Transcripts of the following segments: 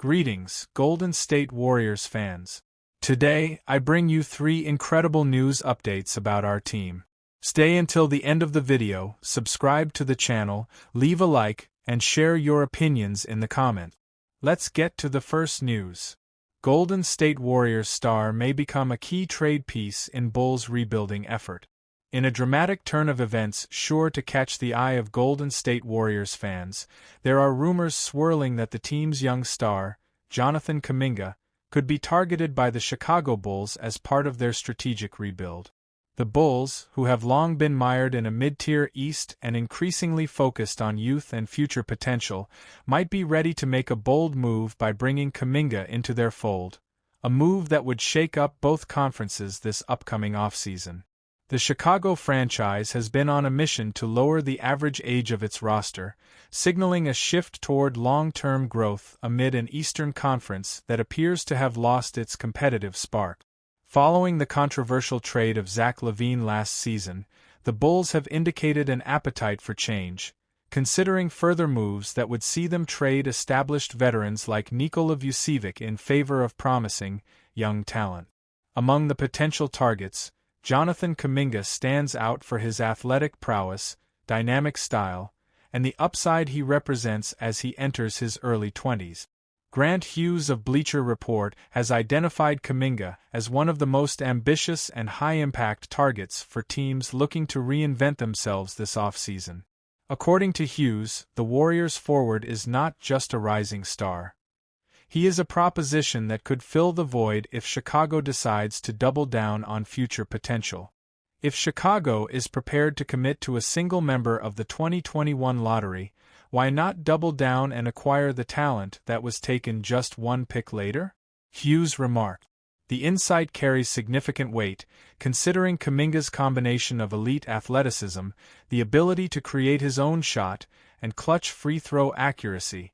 Greetings, Golden State Warriors fans. Today, I bring you 3 incredible news updates about our team. Stay until the end of the video, subscribe to the channel, leave a like, and share your opinions in the comments. Let's get to the first news. Golden State Warriors star may become a key trade piece in Bulls' rebuilding effort. In a dramatic turn of events sure to catch the eye of Golden State Warriors fans, there are rumors swirling that the team's young star, Jonathan Kuminga, could be targeted by the Chicago Bulls as part of their strategic rebuild. The Bulls, who have long been mired in a mid-tier East and increasingly focused on youth and future potential, might be ready to make a bold move by bringing Kuminga into their fold, a move that would shake up both conferences this upcoming offseason. The Chicago franchise has been on a mission to lower the average age of its roster, signaling a shift toward long-term growth amid an Eastern Conference that appears to have lost its competitive spark. Following the controversial trade of Zach LaVine last season, the Bulls have indicated an appetite for change, considering further moves that would see them trade established veterans like Nikola Vucevic in favor of promising, young talent. Among the potential targets, Jonathan Kuminga stands out for his athletic prowess, dynamic style, and the upside he represents as he enters his early 20s. Grant Hughes of Bleacher Report has identified Kuminga as one of the most ambitious and high-impact targets for teams looking to reinvent themselves this offseason. According to Hughes, the Warriors' forward is not just a rising star. He is a proposition that could fill the void if Chicago decides to double down on future potential. If Chicago is prepared to commit to a single member of the 2021 lottery, why not double down and acquire the talent that was taken just 1 pick later? Hughes remarked. The insight carries significant weight, considering Kuminga's combination of elite athleticism, the ability to create his own shot, and clutch free throw accuracy.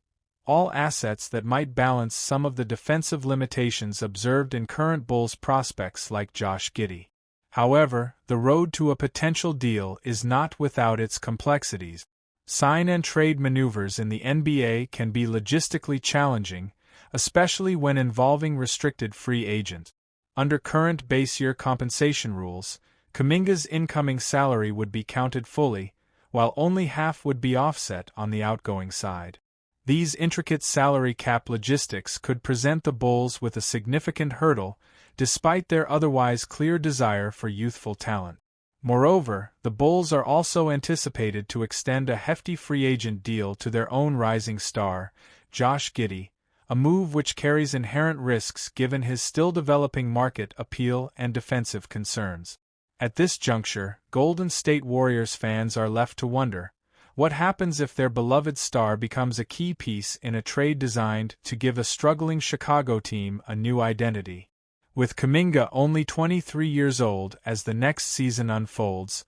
All assets that might balance some of the defensive limitations observed in current Bulls prospects like Josh Giddey. However, the road to a potential deal is not without its complexities. Sign-and-trade maneuvers in the NBA can be logistically challenging, especially when involving restricted free agents. Under current base-year compensation rules, Kuminga's incoming salary would be counted fully, while only half would be offset on the outgoing side. These intricate salary cap logistics could present the Bulls with a significant hurdle, despite their otherwise clear desire for youthful talent. Moreover, the Bulls are also anticipated to extend a hefty free agent deal to their own rising star, Josh Giddey, a move which carries inherent risks given his still developing market appeal and defensive concerns. At this juncture, Golden State Warriors fans are left to wonder, what happens if their beloved star becomes a key piece in a trade designed to give a struggling Chicago team a new identity? With Kuminga only 23 years old as the next season unfolds,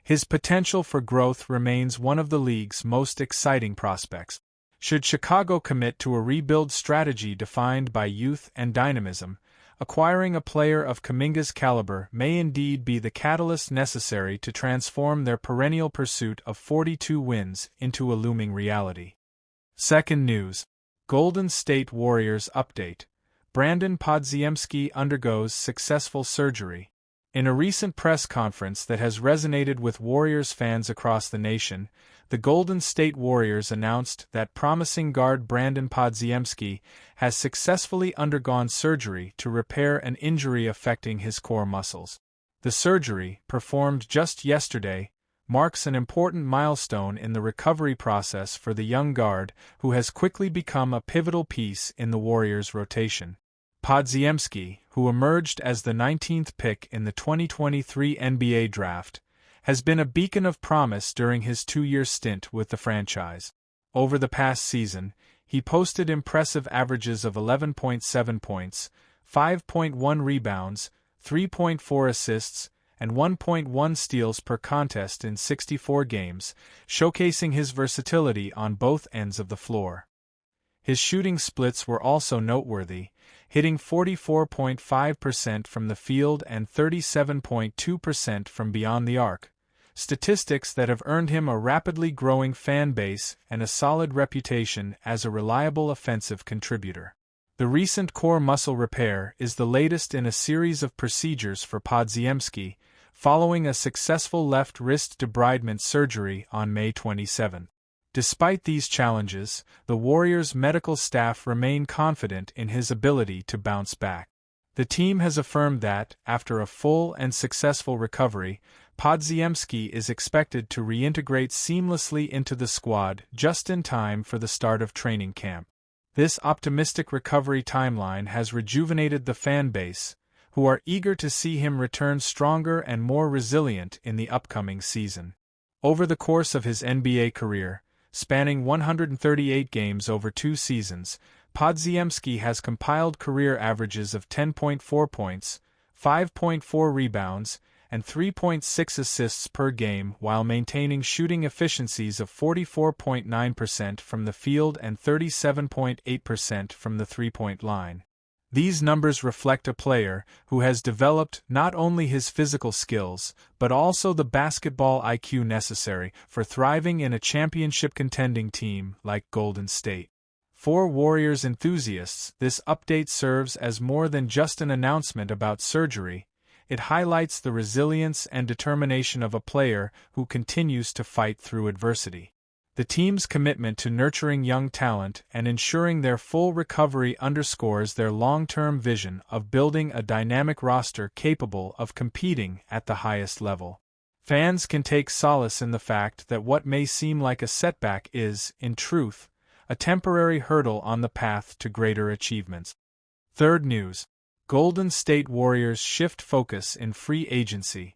his potential for growth remains one of the league's most exciting prospects. Should Chicago commit to a rebuild strategy defined by youth and dynamism, acquiring a player of Kuminga's caliber may indeed be the catalyst necessary to transform their perennial pursuit of 42 wins into a looming reality. Second news. Golden State Warriors update. Brandon Podziemski undergoes successful surgery. In a recent press conference that has resonated with Warriors fans across the nation, the Golden State Warriors announced that promising guard Brandon Podziemski has successfully undergone surgery to repair an injury affecting his core muscles. The surgery, performed just yesterday, marks an important milestone in the recovery process for the young guard who has quickly become a pivotal piece in the Warriors' rotation. Podziemski, who emerged as the 19th pick in the 2023 NBA Draft, has been a beacon of promise during his 2-year stint with the franchise. Over the past season, he posted impressive averages of 11.7 points, 5.1 rebounds, 3.4 assists, and 1.1 steals per contest in 64 games, showcasing his versatility on both ends of the floor. His shooting splits were also noteworthy, hitting 44.5% from the field and 37.2% from beyond the arc, statistics that have earned him a rapidly growing fan base and a solid reputation as a reliable offensive contributor. The recent core muscle repair is the latest in a series of procedures for Podziemski, following a successful left wrist debridement surgery on May 27. Despite these challenges, the Warriors' medical staff remain confident in his ability to bounce back. The team has affirmed that, after a full and successful recovery, Podziemski is expected to reintegrate seamlessly into the squad just in time for the start of training camp. This optimistic recovery timeline has rejuvenated the fan base, who are eager to see him return stronger and more resilient in the upcoming season. Over the course of his NBA career, spanning 138 games over 2 seasons, Podziemski has compiled career averages of 10.4 points, 5.4 rebounds, and 3.6 assists per game while maintaining shooting efficiencies of 44.9% from the field and 37.8% from the three-point line. These numbers reflect a player who has developed not only his physical skills, but also the basketball IQ necessary for thriving in a championship-contending team like Golden State. For Warriors enthusiasts, this update serves as more than just an announcement about surgery. It highlights the resilience and determination of a player who continues to fight through adversity. The team's commitment to nurturing young talent and ensuring their full recovery underscores their long-term vision of building a dynamic roster capable of competing at the highest level. Fans can take solace in the fact that what may seem like a setback is, in truth, a temporary hurdle on the path to greater achievements. Third news. Golden State Warriors shift focus in free agency,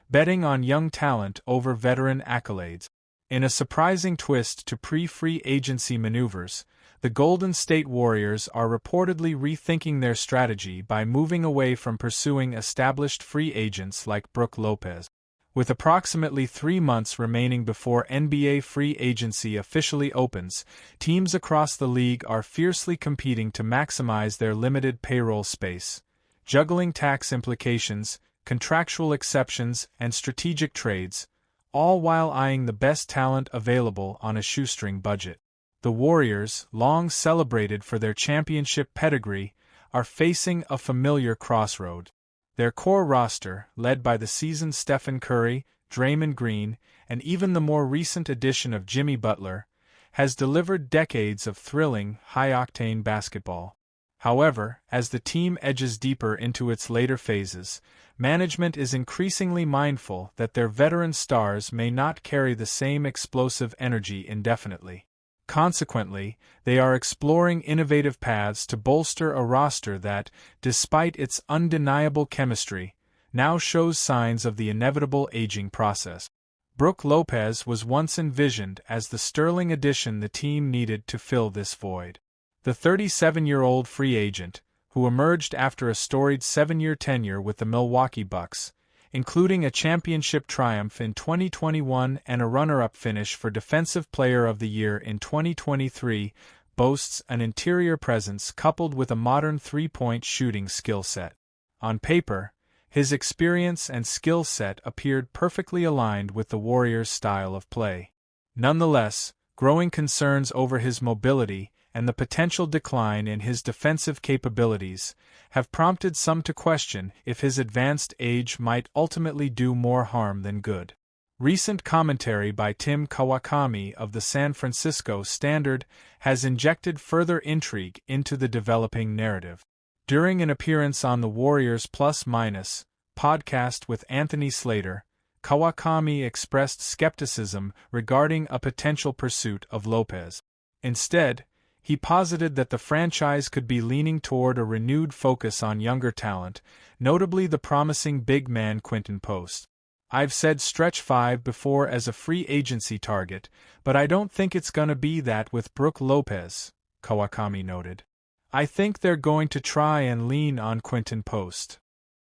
betting on young talent over veteran accolades. In a surprising twist to pre-free agency maneuvers, the Golden State Warriors are reportedly rethinking their strategy by moving away from pursuing established free agents like Brook Lopez. With approximately 3 months remaining before NBA free agency officially opens, teams across the league are fiercely competing to maximize their limited payroll space, juggling tax implications, contractual exceptions, and strategic trades, all while eyeing the best talent available on a shoestring budget. The Warriors, long celebrated for their championship pedigree, are facing a familiar crossroad. Their core roster, led by the seasoned Stephen Curry, Draymond Green, and even the more recent addition of Jimmy Butler, has delivered decades of thrilling, high-octane basketball. However, as the team edges deeper into its later phases, management is increasingly mindful that their veteran stars may not carry the same explosive energy indefinitely. Consequently, they are exploring innovative paths to bolster a roster that, despite its undeniable chemistry, now shows signs of the inevitable aging process. Brook Lopez was once envisioned as the sterling addition the team needed to fill this void. The 37-year-old free agent, who emerged after a storied 7-year tenure with the Milwaukee Bucks, including a championship triumph in 2021 and a runner-up finish for Defensive Player of the Year in 2023, boasts an interior presence coupled with a modern three-point shooting skill set. On paper, his experience and skill set appeared perfectly aligned with the Warriors' style of play. Nonetheless, growing concerns over his mobility and the potential decline in his defensive capabilities have prompted some to question if his advanced age might ultimately do more harm than good. Recent commentary by Tim Kawakami of the San Francisco Standard has injected further intrigue into the developing narrative. During an appearance on the Warriors Plus Minus podcast with Anthony Slater, Kawakami expressed skepticism regarding a potential pursuit of Lopez. Instead, he posited that the franchise could be leaning toward a renewed focus on younger talent, notably the promising big man Quinton Post. "I've said stretch 5 before as a free agency target, but I don't think it's gonna be that with Brook Lopez," Kawakami noted. "I think they're going to try and lean on Quinton Post."